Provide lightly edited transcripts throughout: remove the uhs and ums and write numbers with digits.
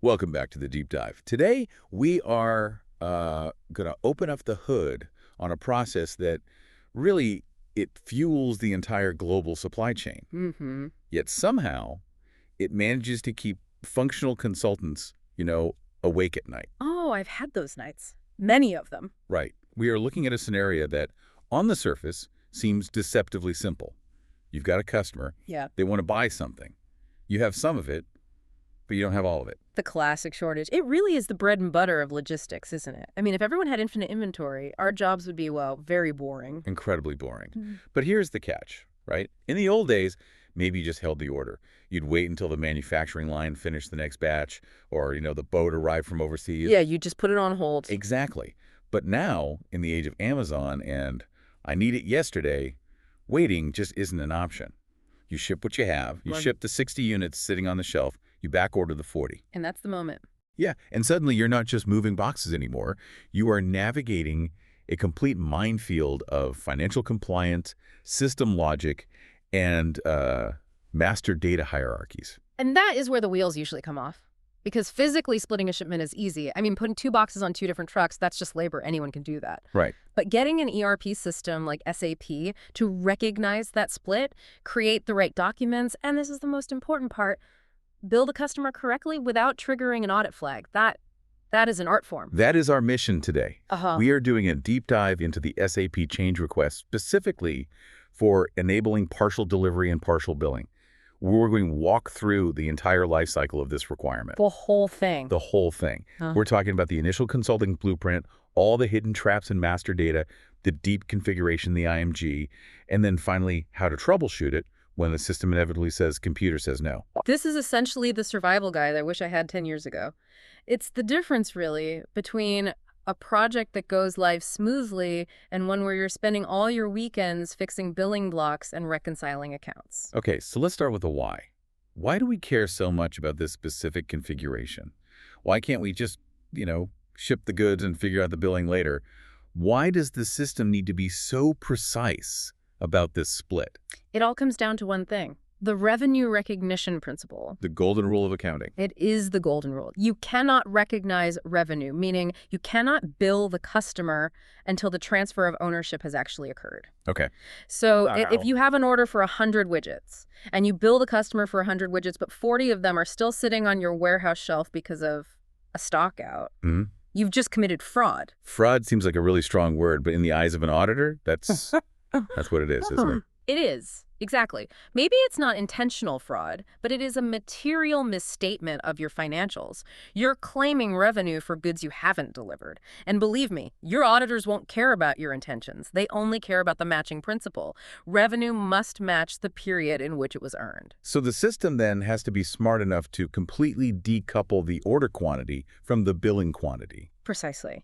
Welcome back to the Deep Dive. Today, we are going to open up the hood on a process that really, it fuels the entire global supply chain. Mm-hmm. Yet somehow, it manages to keep functional consultants, awake at night. Oh, I've had those nights. Many of them. Right. We are looking at a scenario that, on the surface, seems deceptively simple. You've got a customer. Yeah. They want to buy something. You have some of it, but you don't have all of it. The classic shortage. It really is the bread and butter of logistics, isn't it? I mean, if everyone had infinite inventory, our jobs would be, well, very boring. Incredibly boring. Mm. But here's the catch, right? In the old days, maybe you just held the order. You'd wait until the manufacturing line finished the next batch, or, the boat arrived from overseas. Yeah, you just put it on hold. Exactly. But now, in the age of Amazon and I need it yesterday, waiting just isn't an option. You ship what you have. You ship the 60 units sitting on the shelf. You back order the 40. And that's the moment. Yeah, and suddenly you're not just moving boxes anymore. You are navigating a complete minefield of financial compliance, system logic, and master data hierarchies. And that is where the wheels usually come off. Because physically splitting a shipment is easy. I mean, putting two boxes on two different trucks, that's just labor. Anyone can do that. Right. But getting an ERP system like SAP to recognize that split, create the right documents, and this is the most important part, bill the customer correctly without triggering an audit flag. That is an art form. That is our mission today. Uh-huh. We are doing a deep dive into the SAP change request specifically for enabling partial delivery and partial billing. We're going to walk through the entire life cycle of this requirement. The whole thing. The whole thing. We're talking about the initial consulting blueprint, all the hidden traps in master data, the deep configuration, the IMG, and then finally how to troubleshoot it when the system inevitably says, computer says no. This is essentially the survival guide I wish I had 10 years ago. It's the difference, really, between a project that goes live smoothly and one where you're spending all your weekends fixing billing blocks and reconciling accounts. Okay, so let's start with the why. Why do we care so much about this specific configuration? Why can't we just, ship the goods and figure out the billing later? Why does the system need to be so precise about this split? It all comes down to one thing. The revenue recognition principle. The golden rule of accounting. It is the golden rule. You cannot recognize revenue, meaning you cannot bill the customer until the transfer of ownership has actually occurred. Okay. So if you have an order for 100 widgets and you bill the customer for 100 widgets, but 40 of them are still sitting on your warehouse shelf because of a stock out, you've just committed fraud. Fraud seems like a really strong word, but in the eyes of an auditor, that's what it is, isn't it? It is. Exactly. Maybe it's not intentional fraud, but it is a material misstatement of your financials. You're claiming revenue for goods you haven't delivered. And believe me, your auditors won't care about your intentions. They only care about the matching principle. Revenue must match the period in which it was earned. So the system then has to be smart enough to completely decouple the order quantity from the billing quantity. Precisely.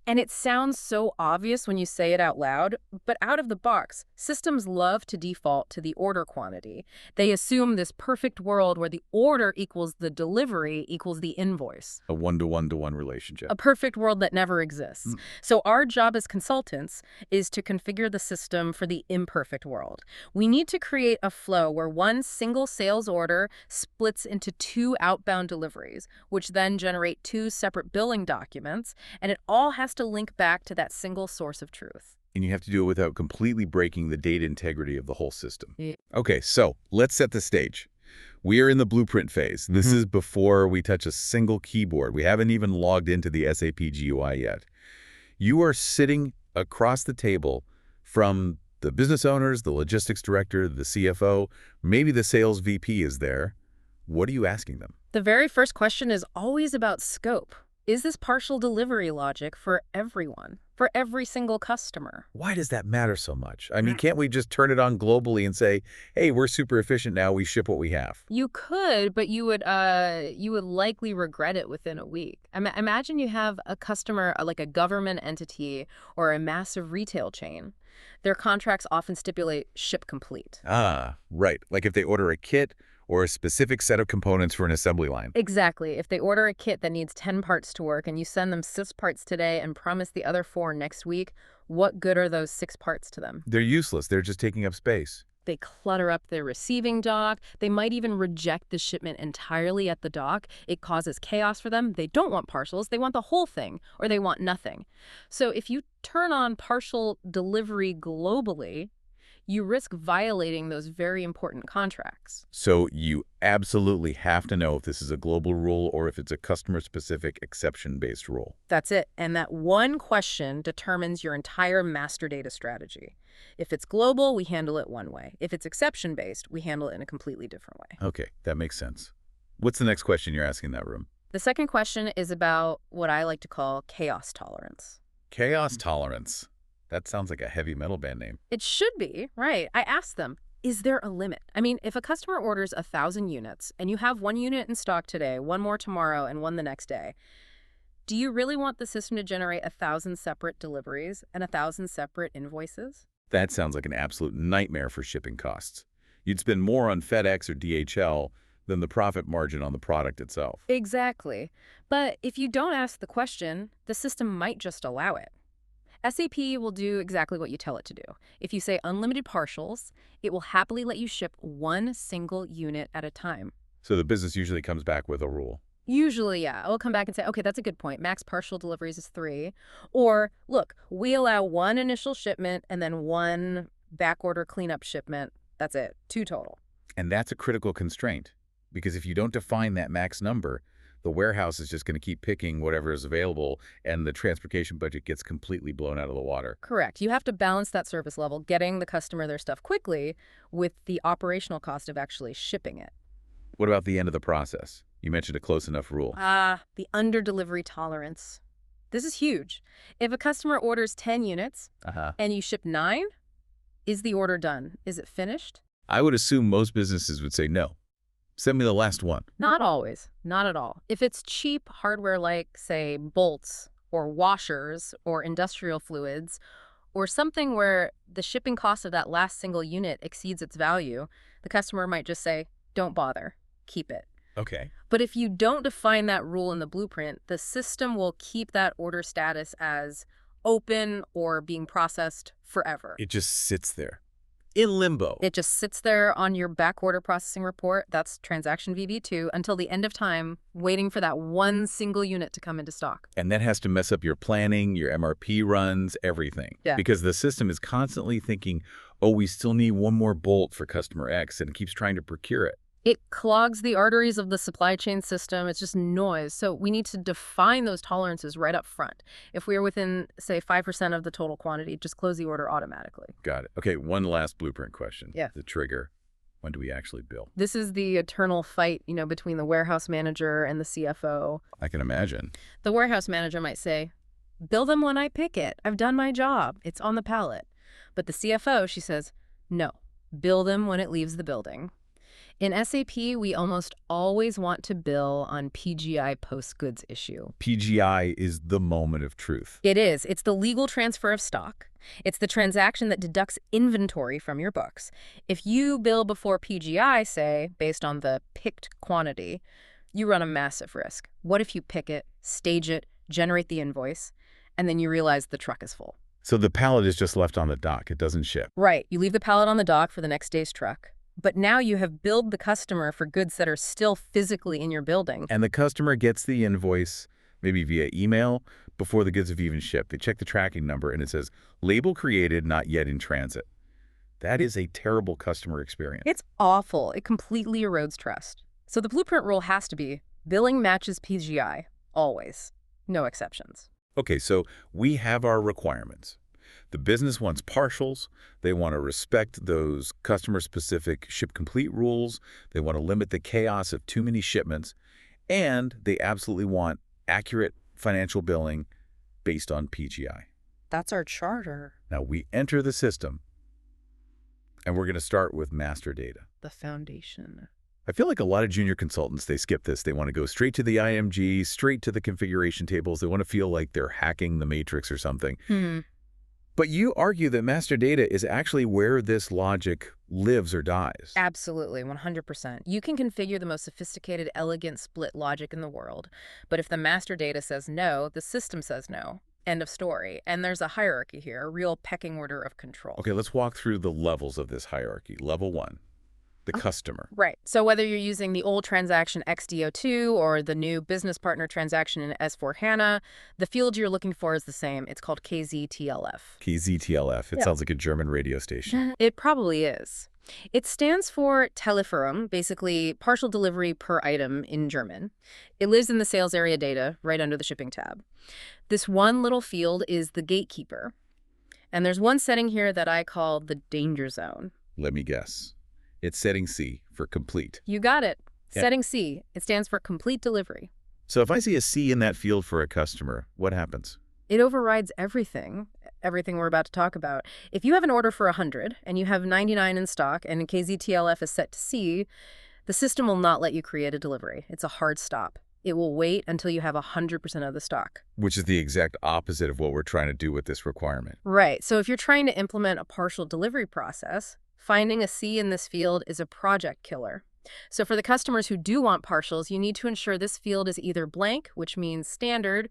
And it sounds so obvious when you say it out loud, but out of the box, systems love to default to the order quantity. They assume this perfect world where the order equals the delivery equals the invoice. A one-to-one-to-one relationship. A perfect world that never exists. So our job as consultants is to configure the system for the imperfect world. We need to create a flow where one single sales order splits into two outbound deliveries, which then generate two separate billing documents, and it all has to link back to that single source of truth. And you have to do it without completely breaking the data integrity of the whole system. Yeah. Okay, so let's set the stage. We are in the blueprint phase. This is before we touch a single keyboard. We haven't even logged into the SAP GUI yet. You are sitting across the table from the business owners, the logistics director, the CFO, maybe the sales VP is there. What are you asking them? The very first question is always about scope. Is this partial delivery logic for everyone, for every single customer? Why does that matter so much? I mean, can't we just turn it on globally and say, hey, we're super efficient now, we ship what we have? You could, but you would likely regret it within a week. Imagine you have a customer, like a government entity or a massive retail chain. Their contracts often stipulate ship complete. Ah, right. Like if they order a kit or a specific set of components for an assembly line. Exactly. If they order a kit that needs 10 parts to work and you send them 6 parts today and promise the other 4 next week, what good are those 6 parts to them? They're useless. They're just taking up space. They clutter up their receiving dock. They might even reject the shipment entirely at the dock. It causes chaos for them. They don't want partials. They want the whole thing, or they want nothing. So if you turn on partial delivery globally, you risk violating those very important contracts. So you absolutely have to know if this is a global rule or if it's a customer-specific exception-based rule. That's it. And that one question determines your entire master data strategy. If it's global, we handle it one way. If it's exception-based, we handle it in a completely different way. Okay, that makes sense. What's the next question you're asking in that room? The second question is about what I like to call chaos tolerance. Chaos tolerance. That sounds like a heavy metal band name. It should be, right. I asked them, is there a limit? I mean, if a customer orders 1,000 units and you have 1 unit in stock today, 1 more tomorrow, and 1 the next day, do you really want the system to generate 1,000 separate deliveries and 1,000 separate invoices? That sounds like an absolute nightmare for shipping costs. You'd spend more on FedEx or DHL than the profit margin on the product itself. Exactly. But if you don't ask the question, the system might just allow it. SAP will do exactly what you tell it to do. If you say unlimited partials, it will happily let you ship 1 single unit at a time. So the business usually comes back with a rule. Usually, yeah. I'll come back and say, okay, that's a good point. Max partial deliveries is 3. Or, look, we allow 1 initial shipment and then 1 backorder cleanup shipment. That's it. 2 total. And that's a critical constraint, because if you don't define that max number, the warehouse is just going to keep picking whatever is available, and the transportation budget gets completely blown out of the water. Correct. You have to balance that service level, getting the customer their stuff quickly, with the operational cost of actually shipping it. What about the end of the process? You mentioned a close enough rule. The under-delivery tolerance. This is huge. If a customer orders 10 units and you ship 9, is the order done? Is it finished? I would assume most businesses would say no. Send me the last one. Not always. Not at all. If it's cheap hardware like, say, bolts or washers or industrial fluids, or something where the shipping cost of that last single unit exceeds its value, the customer might just say, don't bother, keep it. Okay. But if you don't define that rule in the blueprint, the system will keep that order status as open or being processed forever. It just sits there, in limbo. It just sits there on your back order processing report, that's transaction VB2, until the end of time, waiting for that 1 single unit to come into stock. And that has to mess up your planning, your MRP runs, everything. Yeah. Because the system is constantly thinking, oh, we still need 1 more bolt for customer X, and it keeps trying to procure it. It clogs the arteries of the supply chain system. It's just noise. So we need to define those tolerances right up front. If we are within, say, 5% of the total quantity, just close the order automatically. Got it. Okay, one last blueprint question. Yeah. The trigger. When do we actually bill? This is the eternal fight, between the warehouse manager and the CFO. I can imagine. The warehouse manager might say, bill them when I pick it. I've done my job. It's on the pallet. But the CFO, she says, no, bill them when it leaves the building. In SAP, we almost always want to bill on PGI post-goods issue. PGI is the moment of truth. It is. It's the legal transfer of stock. It's the transaction that deducts inventory from your books. If you bill before PGI, say, based on the picked quantity, you run a massive risk. What if you pick it, stage it, generate the invoice, and then you realize the truck is full? So the pallet is just left on the dock. It doesn't ship. Right. You leave the pallet on the dock for the next day's truck. But now you have billed the customer for goods that are still physically in your building. And the customer gets the invoice, maybe via email, before the goods have even shipped. They check the tracking number, and it says, label created, not yet in transit. That is a terrible customer experience. It's awful. It completely erodes trust. So the blueprint rule has to be billing matches PGI, always. No exceptions. Okay, so we have our requirements. The business wants partials. They want to respect those customer-specific ship-complete rules. They want to limit the chaos of too many shipments. And they absolutely want accurate financial billing based on PGI. That's our charter. Now, we enter the system, and we're going to start with master data. The foundation. I feel like a lot of junior consultants, they skip this. They want to go straight to the IMG, straight to the configuration tables. They want to feel like they're hacking the matrix or something. But you argue that master data is actually where this logic lives or dies. Absolutely, 100%. You can configure the most sophisticated, elegant split logic in the world, but if the master data says no, the system says no. End of story. And there's a hierarchy here, a real pecking order of control. Okay, let's walk through the levels of this hierarchy. Level 1, the customer. Right. So whether you're using the old transaction XDO2 or the new business partner transaction in S/4HANA, the field you're looking for is the same. It's called KZTLF. KZTLF. It sounds like a German radio station. It probably is. It stands for Telieferung, basically partial delivery per item in German. It lives in the sales area data right under the shipping tab. This one little field is the gatekeeper. And there's one setting here that I call the danger zone. Let me guess. It's setting C for complete. You got it. Yeah. Setting C. It stands for complete delivery. So if I see a C in that field for a customer, what happens? It overrides everything we're about to talk about. If you have an order for 100 and you have 99 in stock and KZTLF is set to C, the system will not let you create a delivery. It's a hard stop. It will wait until you have 100% of the stock. Which is the exact opposite of what we're trying to do with this requirement. Right. So if you're trying to implement a partial delivery process, finding a C in this field is a project killer. So for the customers who do want partials, you need to ensure this field is either blank, which means standard,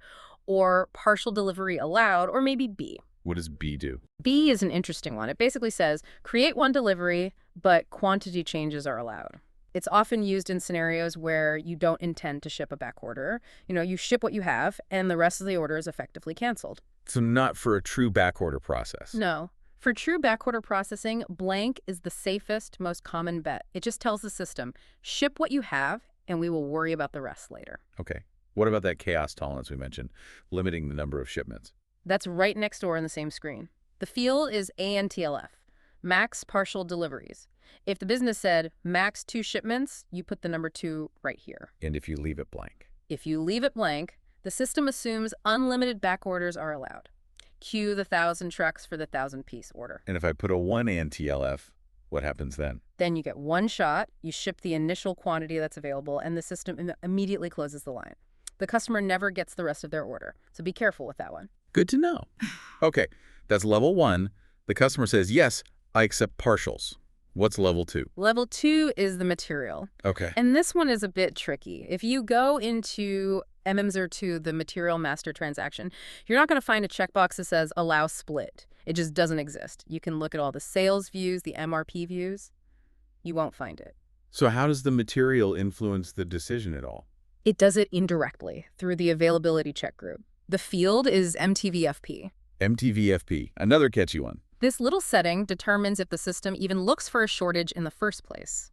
or partial delivery allowed, or maybe B. What does B do? B is an interesting one. It basically says, create one delivery, but quantity changes are allowed. It's often used in scenarios where you don't intend to ship a back order. You ship what you have, and the rest of the order is effectively canceled. So not for a true backorder process. No. For true backorder processing, blank is the safest, most common bet. It just tells the system, ship what you have, and we will worry about the rest later. Okay. What about that chaos tolerance we mentioned, limiting the number of shipments? That's right next door in the same screen. The field is ANTLF, max partial deliveries. If the business said max 2 shipments, you put the number 2 right here. And if you leave it blank? If you leave it blank, the system assumes unlimited back orders are allowed. Cue the 1,000 trucks for the 1,000-piece order. And if I put a 1 ANTLF, what happens then? Then you get one shot, you ship the initial quantity that's available, and the system immediately closes the line. The customer never gets the rest of their order, so be careful with that one. Good to know. Okay, that's level 1. The customer says, yes, I accept partials. What's level 2? Level 2 is the material. Okay. And this one is a bit tricky. If you go into MMZR2, the material master transaction, you're not going to find a checkbox that says allow split. It just doesn't exist. You can look at all the sales views, the MRP views. You won't find it. So how does the material influence the decision at all? It does it indirectly through the availability check group. The field is MTVFP. MTVFP, another catchy one. This little setting determines if the system even looks for a shortage in the first place.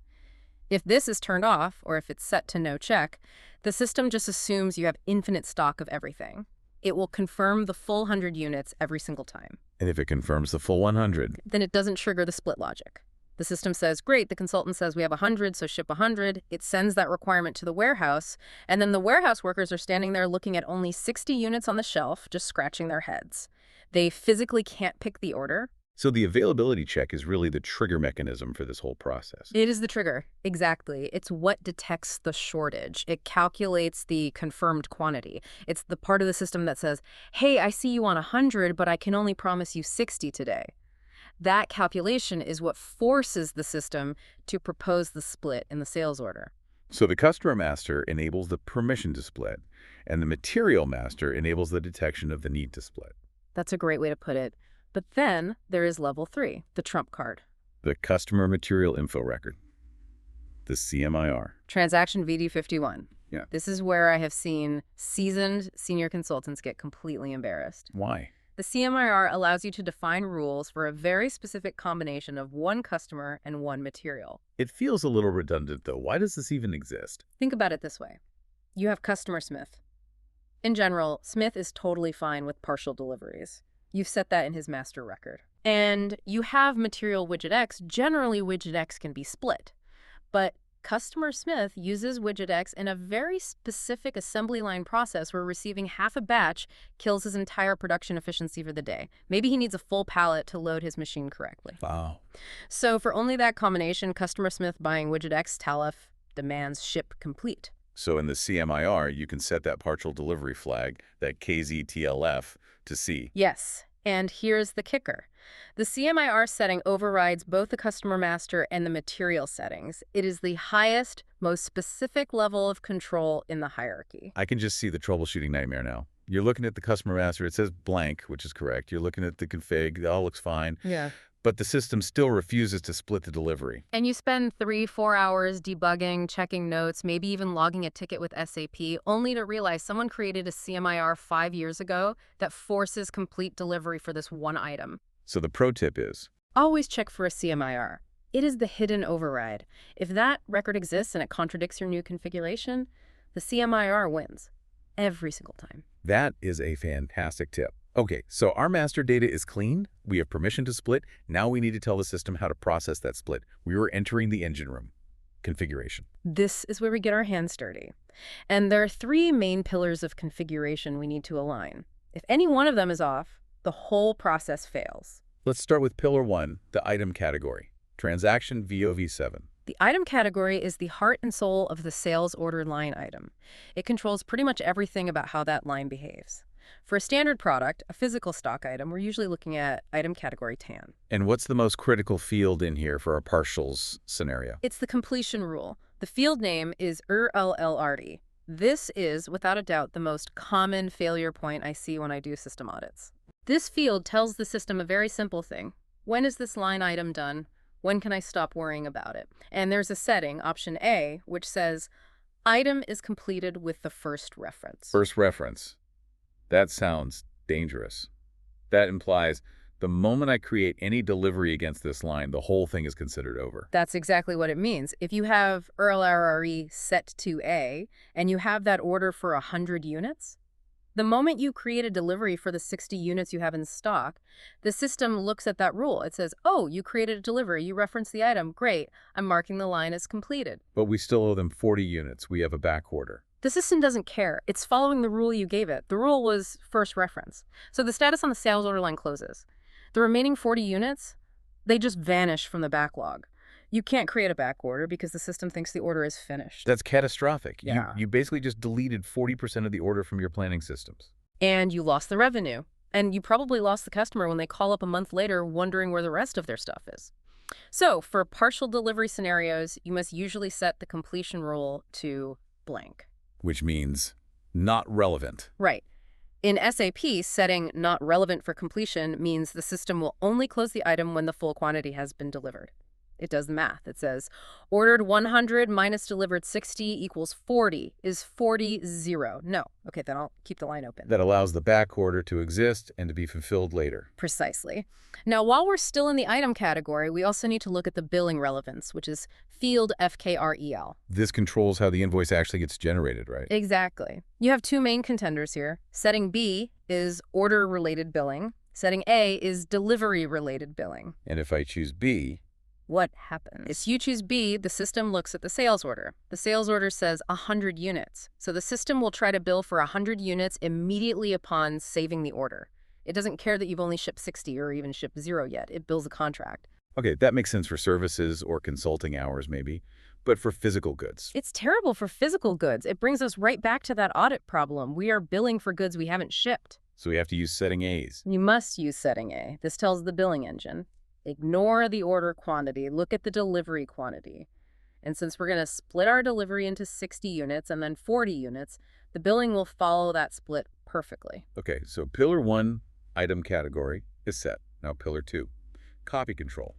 If this is turned off, or if it's set to no check, the system just assumes you have infinite stock of everything. It will confirm the full 100 units every single time. And if it confirms the full 100? Then it doesn't trigger the split logic. The system says, great, the consultant says we have 100, so ship 100. It sends that requirement to the warehouse, and then the warehouse workers are standing there looking at only 60 units on the shelf, just scratching their heads. They physically can't pick the order. So the availability check is really the trigger mechanism for this whole process. It is the trigger. Exactly. It's what detects the shortage. It calculates the confirmed quantity. It's the part of the system that says, hey, I see you want 100, but I can only promise you 60 today. That calculation is what forces the system to propose the split in the sales order. So the customer master enables the permission to split, and the material master enables the detection of the need to split. That's a great way to put it. But then there is level 3, the trump card. The customer material info record, the CMIR. Transaction VD51. Yeah. This is where I have seen seasoned senior consultants get completely embarrassed. Why? The CMIR allows you to define rules for a very specific combination of one customer and one material. It feels a little redundant, though. Why does this even exist? Think about it this way. You have customer Smith. In general, Smith is totally fine with partial deliveries. You've set that in his master record. And you have material widget X. Generally, widget X can be split. But customer Smith uses widget X in a very specific assembly line process where receiving half a batch kills his entire production efficiency for the day. Maybe he needs a full pallet to load his machine correctly. Wow. So for only that combination, customer Smith buying widget X TALF demands ship complete. So in the CMIR, you can set that partial delivery flag, that KZTLF, to C. Yes. And here's the kicker. The CMIR setting overrides both the customer master and the material settings. It is the highest, most specific level of control in the hierarchy. I can just see the troubleshooting nightmare now. You're looking at the customer master. It says blank, which is correct. You're looking at the config. It all looks fine. Yeah. But the system still refuses to split the delivery. And you spend 3-4 hours debugging, checking notes, maybe even logging a ticket with SAP, only to realize someone created a CMIR 5 years ago that forces complete delivery for this one item. So the pro tip is, Always check for a CMIR. It is the hidden override. If that record exists and it contradicts your new configuration, the CMIR wins. Every single time. that is a fantastic tip. Okay, so our master data is clean. We have permission to split. Now we need to tell the system how to process that split. We were entering the engine room. Configuration. This is where we get our hands dirty. And there are 3 main pillars of configuration we need to align. If any one of them is off, the whole process fails. Let's start with pillar 1, the item category. Transaction VOV7. The item category is the heart and soul of the sales order line item. It controls pretty much everything about how that line behaves. For a standard product, a physical stock item, we're usually looking at item category TAN. And what's the most critical field in here for a partials scenario? It's the completion rule. The field name is URLLRD. This is, without a doubt, the most common failure point I see when I do system audits. This field tells the system a very simple thing. When is this line item done? When can I stop worrying about it? And there's a setting, option A, which says, item is completed with the first reference. First reference. That sounds dangerous. That implies the moment I create any delivery against this line, the whole thing is considered over. That's exactly what it means. If you have URLRE set to A, and you have that order for 100 units, the moment you create a delivery for the 60 units you have in stock, the system looks at that rule. It says, oh, you created a delivery, you referenced the item, great, I'm marking the line as completed. But we still owe them 40 units. We have a back order. The system doesn't care. It's following the rule you gave it. The rule was first reference. So the status on the sales order line closes. The remaining 40 units, they just vanish from the backlog. You can't create a back order because the system thinks the order is finished. That's catastrophic. Yeah. You basically just deleted 40% of the order from your planning systems. And you lost the revenue. And you probably lost the customer when they call up a month later wondering where the rest of their stuff is. So for partial delivery scenarios, you must usually set the completion rule to blank. Which means not relevant. Right. In SAP, setting not relevant for completion means the system will only close the item when the full quantity has been delivered. It does the math. It says, ordered 100 minus delivered 60 equals 40. Is 40 0? No. Okay, then I'll keep the line open. That allows the back order to exist and to be fulfilled later. Precisely. Now, while we're still in the item category, we also need to look at the billing relevance, which is field FKREL. This controls how the invoice actually gets generated, right? Exactly. You have 2 main contenders here. Setting B is order-related billing. Setting A is delivery-related billing. And if I choose B, what happens? If you choose B, the system looks at the sales order. The sales order says 100 units. So the system will try to bill for 100 units immediately upon saving the order. It doesn't care that you've only shipped 60 or even shipped 0 yet. It bills a contract. okay, that makes sense for services or consulting hours maybe, but for physical goods. It's terrible for physical goods. It brings us right back to that audit problem. We are billing for goods we haven't shipped. So we have to use setting A's. You must use setting A. This tells the billing engine. Ignore the order quantity. Look at the delivery quantity. And since we're going to split our delivery into 60 units and then 40 units, the billing will follow that split perfectly. Okay, so pillar 1, item category, is set. Now pillar 2, copy control.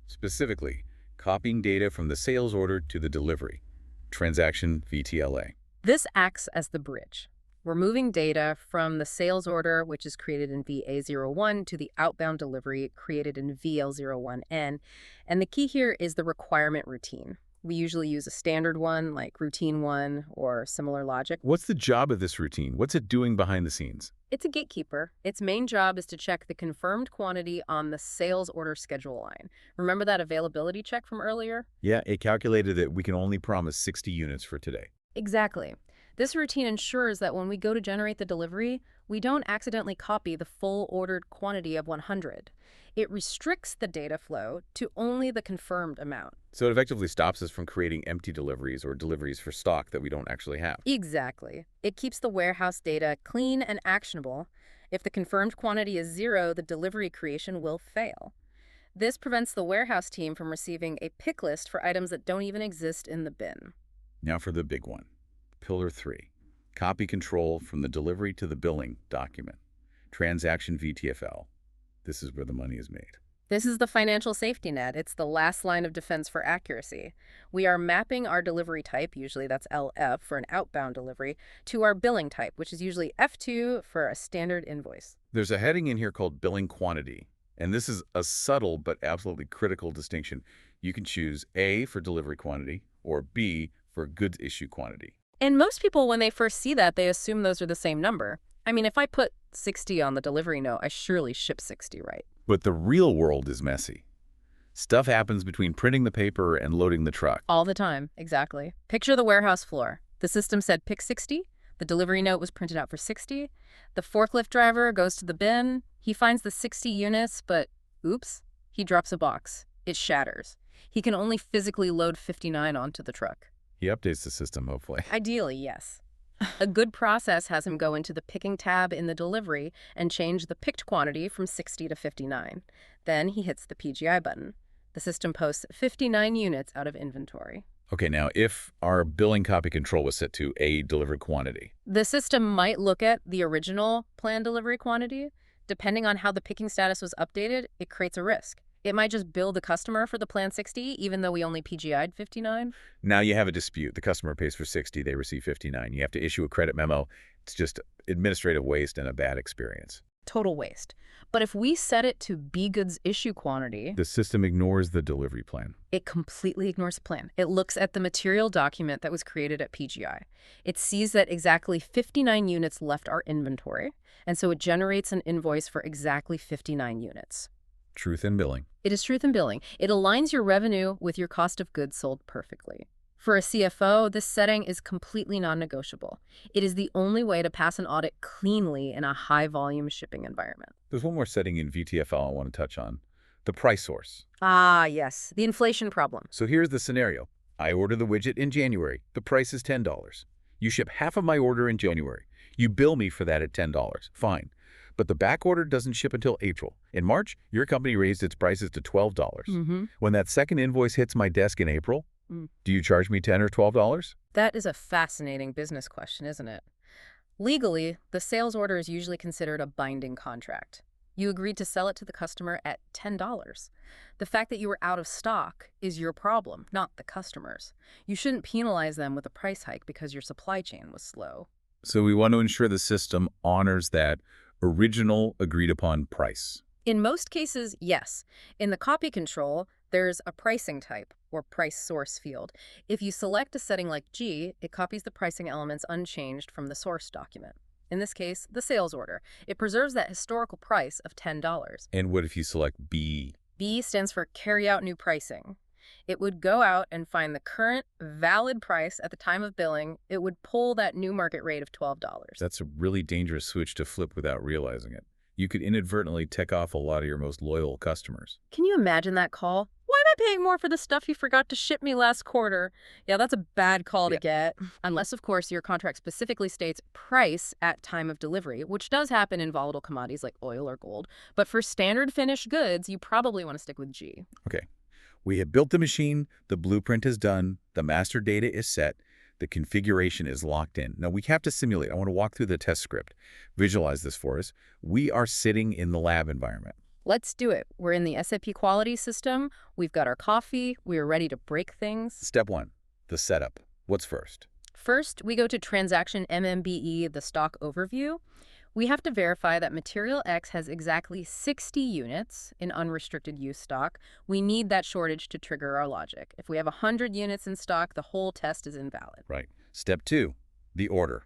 Specifically, copying data from the sales order to the delivery. Transaction VTLA. This acts as the bridge. We're moving data from the sales order, which is created in VA01, to the outbound delivery created in VL01N. And the key here is the requirement routine. We usually use a standard one, like routine 1 or similar logic. What's the job of this routine? What's it doing behind the scenes? It's a gatekeeper. Its main job is to check the confirmed quantity on the sales order schedule line. Remember that availability check from earlier? Yeah, it calculated that we can only promise 60 units for today. Exactly. This routine ensures that when we go to generate the delivery, we don't accidentally copy the full ordered quantity of 100. It restricts the data flow to only the confirmed amount. So it effectively stops us from creating empty deliveries or deliveries for stock that we don't actually have. Exactly. It keeps the warehouse data clean and actionable. If the confirmed quantity is 0, the delivery creation will fail. This prevents the warehouse team from receiving a pick list for items that don't even exist in the bin. Now for the big one. Pillar 3, Copy control from the delivery to the billing document. Transaction VTFL. This is where the money is made. This is the financial safety net. It's the last line of defense for accuracy. We are mapping our delivery type, usually that's LF for an outbound delivery, to our billing type, which is usually F2 for a standard invoice. There's a heading in here called billing quantity, and this is a subtle but absolutely critical distinction. You can choose A for delivery quantity or B for goods issue quantity. And most people, when they first see that, they assume those are the same number. I mean, if I put 60 on the delivery note, I surely ship 60, right? But the real world is messy. Stuff happens between printing the paper and loading the truck. All the time, exactly. Picture the warehouse floor. The system said pick 60. The delivery note was printed out for 60. The forklift driver goes to the bin. He finds the 60 units, but oops, he drops a box. It shatters. He can only physically load 59 onto the truck. He updates the system, hopefully. Ideally, yes. A good process has him go into the picking tab in the delivery and change the picked quantity from 60 to 59. Then he hits the PGI button. The system posts 59 units out of inventory. Okay, now if our billing copy control was set to A delivered quantity. The system might look at the original planned delivery quantity. Depending on how the picking status was updated, it creates a risk. It might just bill the customer for the planned 60, even though we only PGI'd 59. Now you have a dispute. The customer pays for 60, they receive 59. You have to issue a credit memo. It's just administrative waste and a bad experience. Total waste. But if we set it to B goods issue quantity, The system ignores the delivery plan. it completely ignores the plan. It looks at the material document that was created at PGI. It sees that exactly 59 units left our inventory, and so it generates an invoice for exactly 59 units. Truth in billing. It is truth in billing. It aligns your revenue with your cost of goods sold perfectly. For a CFO, this setting is completely non-negotiable. It is the only way to pass an audit cleanly in a high-volume shipping environment. There's one more setting in VTFL I want to touch on. The price source. Ah, yes, the inflation problem. So here's the scenario. I order the widget in January. The price is $10. You ship half of my order in January. You bill me for that at $10. Fine. But the back order doesn't ship until April. In March, your company raised its prices to $12. When that second invoice hits my desk in April, do you charge me $10 or $12? That is a fascinating business question, isn't it? Legally, the sales order is usually considered a binding contract. You agreed to sell it to the customer at $10. The fact that you were out of stock is your problem, not the customer's. You shouldn't penalize them with a price hike because your supply chain was slow. So we want to ensure the system honors that original agreed-upon price. In most cases, yes. In the copy control, there's a pricing type, or price source field. If you select a setting like G, it copies the pricing elements unchanged from the source document. In this case, the sales order. It preserves that historical price of $10. And what if you select B? B stands for carry out new pricing. It would go out and find the current valid price at the time of billing. It would pull that new market rate of $12. That's a really dangerous switch to flip without realizing it. You could inadvertently tick off a lot of your most loyal customers. Can you imagine that call? Why am I paying more for the stuff you forgot to ship me last quarter? Yeah, that's a bad call to get. Unless, of course, your contract specifically states price at time of delivery, which does happen in volatile commodities like oil or gold. But for standard finished goods, you probably want to stick with G. Okay. We have built the machine, the blueprint is done, the master data is set, the configuration is locked in. Now we have to simulate. I want to walk through the test script. Visualize this for us. We are sitting in the lab environment. Let's do it. We're in the SAP quality system. We've got our coffee. We are ready to break things. Step 1, the setup. What's first? First, we go to Transaction MMBE, the stock overview. We have to verify that Material X has exactly 60 units in unrestricted use stock. We need that shortage to trigger our logic. If we have 100 units in stock, the whole test is invalid. Right. Step 2, the order.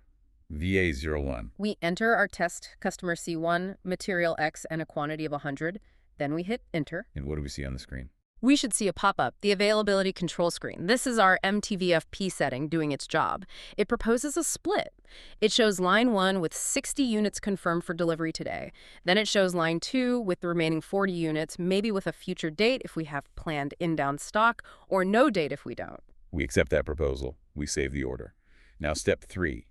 VA01. We enter our test customer C1, Material X, and a quantity of 100. Then we hit Enter. And what do we see on the screen? We should see a pop-up, the availability control screen. This is our MTVFP setting doing its job. It proposes a split. It shows line 1 with 60 units confirmed for delivery today. Then it shows line 2 with the remaining 40 units, maybe with a future date if we have planned inbound stock, or no date if we don't. We accept that proposal. We save the order. Now step 3,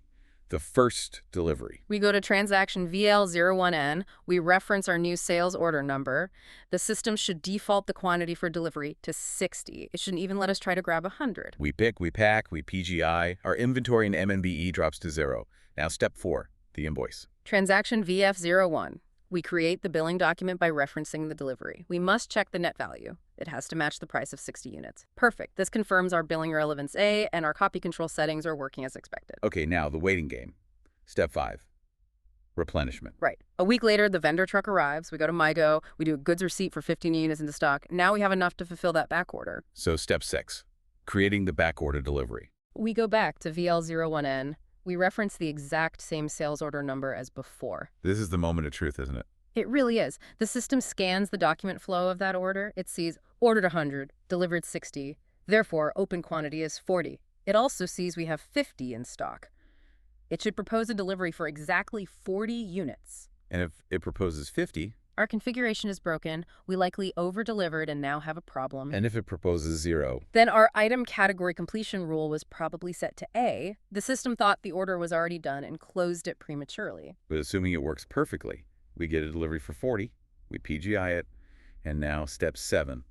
The first delivery. We go to transaction VL01N, we reference our new sales order number. The system should default the quantity for delivery to 60. It shouldn't even let us try to grab 100. We pick, we pack, we PGI. Our inventory and MNBE drops to 0. Now step 4, the invoice. Transaction VF01. We create the billing document by referencing the delivery. We must check the net value. It has to match the price of 60 units. Perfect. This confirms our billing relevance A, and our copy control settings are working as expected. Okay, now the waiting game. Step 5, replenishment. Right. A week later, the vendor truck arrives. We go to MyGo. We do a goods receipt for 15 units into stock. Now we have enough to fulfill that back order. So step 6, creating the back order delivery. We go back to VL01N. We reference the exact same sales order number as before. This is the moment of truth, isn't it? It really is. The system scans the document flow of that order. It sees ordered 100, delivered 60. Therefore, open quantity is 40. It also sees we have 50 in stock. It should propose a delivery for exactly 40 units. And if it proposes 50... Our configuration is broken. We likely over-delivered and now have a problem. And if it proposes 0... Then our item category completion rule was probably set to A. The system thought the order was already done and closed it prematurely. But assuming it works perfectly, we get a delivery for 40, we PGI it, and now step 7,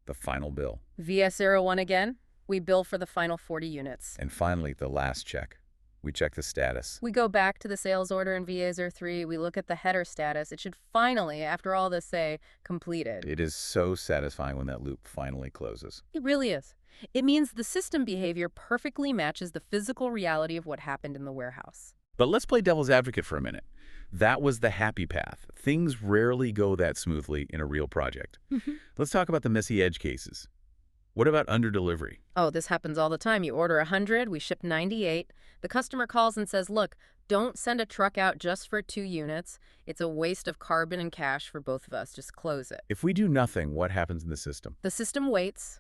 the final bill. VS01 again, we bill for the final 40 units. And finally, the last check. We check the status. We go back to the sales order in VA03, we look at the header status. It should finally, after all this, say, completed. It is so satisfying when that loop finally closes. It really is. It means the system behavior perfectly matches the physical reality of what happened in the warehouse. But let's play devil's advocate for a minute. That was the happy path. Things rarely go that smoothly in a real project. Let's talk about the messy edge cases. What about under-delivery? Oh, this happens all the time. You order 100, we ship 98. The customer calls and says, look, don't send a truck out just for 2 units. It's a waste of carbon and cash for both of us. Just close it. If we do nothing, what happens in the system? The system waits.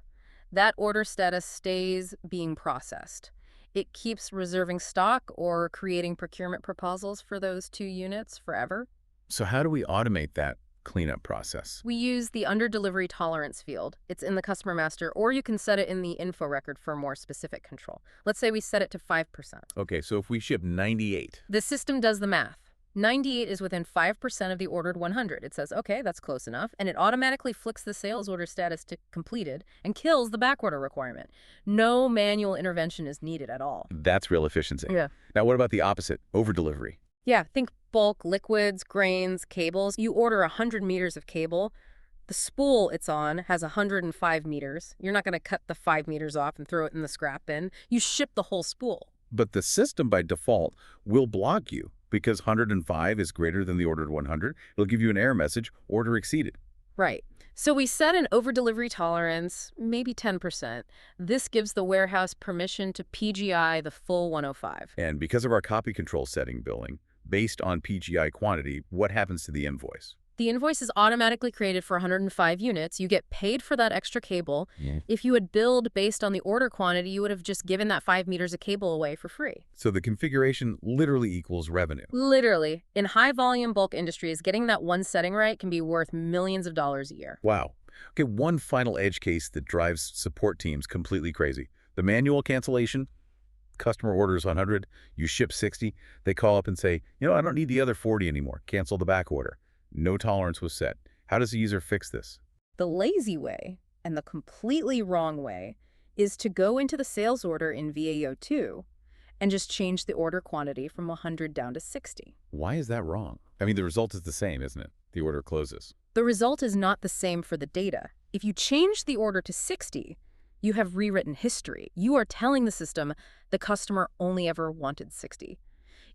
That order status stays being processed. It keeps reserving stock or creating procurement proposals for those 2 units forever. So how do we automate that cleanup process? We use the under-delivery tolerance field. It's in the customer master, or you can set it in the info record for more specific control. Let's say we set it to 5%. Okay, so if we ship 98. The system does the math. 98 is within 5% of the ordered 100. It says, okay, that's close enough, and it automatically flicks the sales order status to completed and kills the backorder requirement. No manual intervention is needed at all. That's real efficiency. Yeah. Now what about the opposite, over-delivery? Yeah, think bulk, liquids, grains, cables. You order 100 meters of cable. The spool it's on has 105 meters. You're not going to cut the 5 meters off and throw it in the scrap bin. You ship the whole spool. But the system by default will block you because 105 is greater than the ordered 100. It'll give you an error message, order exceeded. Right. So we set an over-delivery tolerance, maybe 10%. This gives the warehouse permission to PGI the full 105. And because of our copy control setting billing, based on PGI quantity, what happens to the invoice? The invoice is automatically created for 105 units. You get paid for that extra cable. Yeah. If you had billed based on the order quantity, you would have just given that 5 meters of cable away for free. So the configuration literally equals revenue. Literally. In high-volume bulk industries, getting that one setting right can be worth millions of dollars a year. Wow. Okay, one final edge case that drives support teams completely crazy. The manual cancellation. Customer orders 100, you ship 60. They call up and say, I don't need the other 40 anymore. Cancel the back order. No tolerance was set. How does the user fix this? The lazy way, and the completely wrong way, is to go into the sales order in VAO2 and just change the order quantity from 100 down to 60. Why is that wrong? I mean, the result is the same, isn't it? The order closes. The result is not the same for the data. If you change the order to 60, you have rewritten history. You are telling the system the customer only ever wanted 60.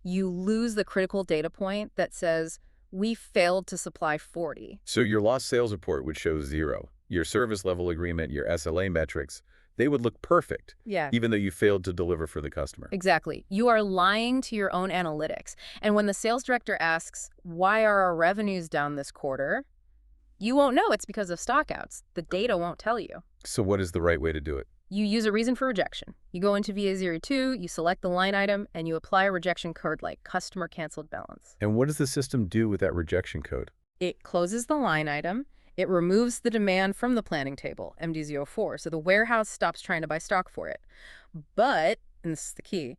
You lose the critical data point that says, we failed to supply 40. So your lost sales report would show 0. Your service level agreement, your SLA metrics, they would look perfect. Yeah. Even though you failed to deliver for the customer. Exactly. You are lying to your own analytics. And when the sales director asks, why are our revenues down this quarter? You won't know it's because of stockouts. The data won't tell you. So what is the right way to do it? You use a reason for rejection. You go into VA02, you select the line item, and you apply a rejection code like customer canceled balance. And what does the system do with that rejection code? It closes the line item. It removes the demand from the planning table, MD04, so the warehouse stops trying to buy stock for it. But, and this is the key,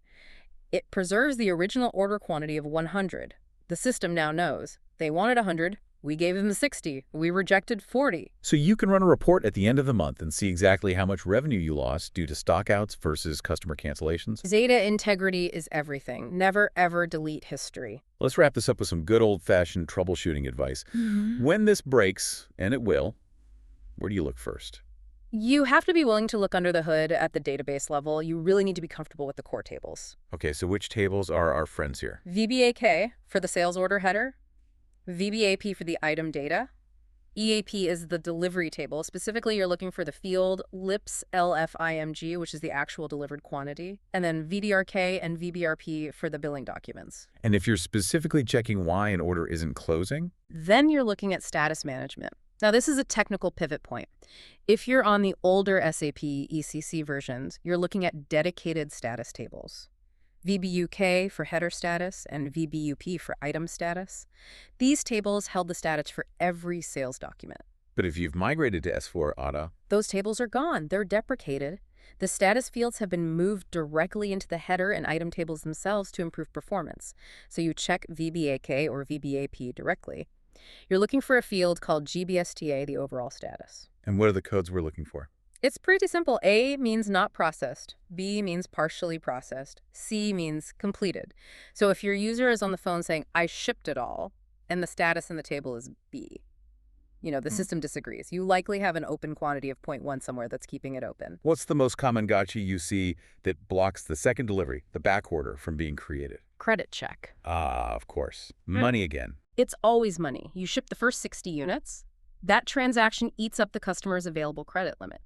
It preserves the original order quantity of 100. The system now knows. They wanted 100. We gave them 60. We rejected 40. So you can run a report at the end of the month and see exactly how much revenue you lost due to stockouts versus customer cancellations. Data integrity is everything. Never, ever delete history. Let's wrap this up with some good old-fashioned troubleshooting advice. When this breaks, and it will, where do you look first? You have to be willing to look under the hood at the database level. You really need to be comfortable with the core tables. Okay, so which tables are our friends here? VBAK for the sales order header, VBAP for the item data. EAP is the delivery table. Specifically, you're looking for the field LIPS LFIMG, which is the actual delivered quantity, and then VDRK and VBRP for the billing documents. And if you're specifically checking why an order isn't closing? Then you're looking at status management. Now, this is a technical pivot point. If you're on the older SAP ECC versions, you're looking at dedicated status tables. VBUK for header status and VBUP for item status. These tables held the status for every sales document. But if you've migrated to S4 ADA, Those tables are gone. They're deprecated. The status fields have been moved directly into the header and item tables themselves to improve performance. So you check VBAK or VBAP directly. You're looking for a field called GBSTA, the overall status. and what are the codes we're looking for? It's pretty simple. A means not processed. B means partially processed. C means completed. So if your user is on the phone saying, I shipped it all, and the status in the table is B, the system disagrees. You likely have an open quantity of 0.1 somewhere that's keeping it open. What's the most common gotcha you see that blocks the second delivery, the back order, from being created? Credit check. Ah, of course. Money again. It's always money. You ship the first 60 units. That transaction eats up the customer's available credit limit.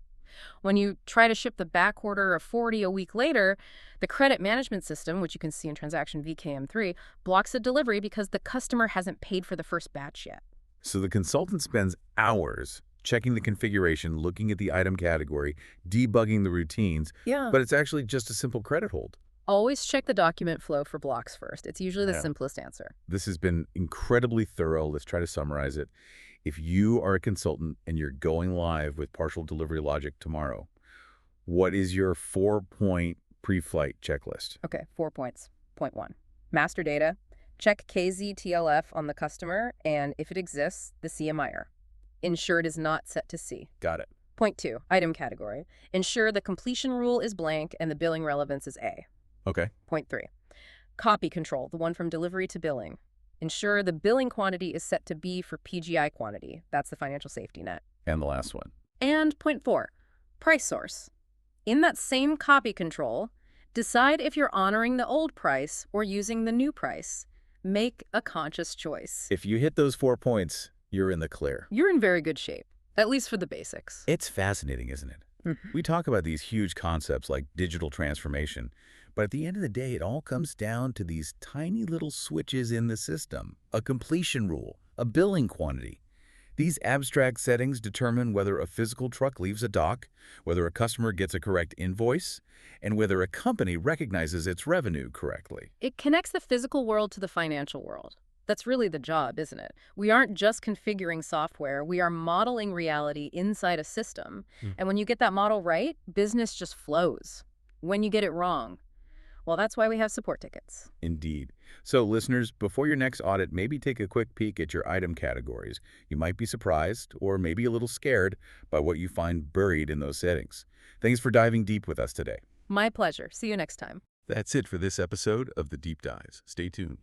When you try to ship the back order of 40 a week later, the credit management system, which you can see in transaction VKM3, blocks the delivery because the customer hasn't paid for the first batch yet. So the consultant spends hours checking the configuration, looking at the item category, debugging the routines, Yeah. but it's actually just a simple credit hold. Always check the document flow for blocks first. It's usually the Yeah. simplest answer. This has been incredibly thorough. Let's try to summarize it. If you are a consultant and you're going live with partial delivery logic tomorrow, what is your 4-point pre-flight checklist? Okay, 4 points. Point 1, master data. Check KZTLF on the customer, and if it exists, the CMIR. Ensure it is not set to C. Got it. Point 2, item category. Ensure the completion rule is blank and the billing relevance is A. Okay. Point 3, copy control, the one from delivery to billing. Ensure the billing quantity is set to B for PGI quantity. That's the financial safety net. And the last one. And point 4, price source. In that same copy control, decide if you're honoring the old price or using the new price. Make a conscious choice. If you hit those 4 points, you're in the clear. You're in very good shape, at least for the basics. It's fascinating, isn't it? We talk about these huge concepts like digital transformation, but at the end of the day, it all comes down to these tiny little switches in the system, a completion rule, a billing quantity. These abstract settings determine whether a physical truck leaves a dock, whether a customer gets a correct invoice, and whether a company recognizes its revenue correctly. It connects the physical world to the financial world. That's really the job, isn't it? We aren't just configuring software. We are modeling reality inside a system. And when you get that model right, business just flows. When you get it wrong, well, that's why we have support tickets. Indeed. So listeners, before your next audit, maybe take a quick peek at your item categories. You might be surprised or maybe a little scared by what you find buried in those settings. Thanks for diving deep with us today. My pleasure. See you next time. That's it for this episode of The Deep Dives. Stay tuned.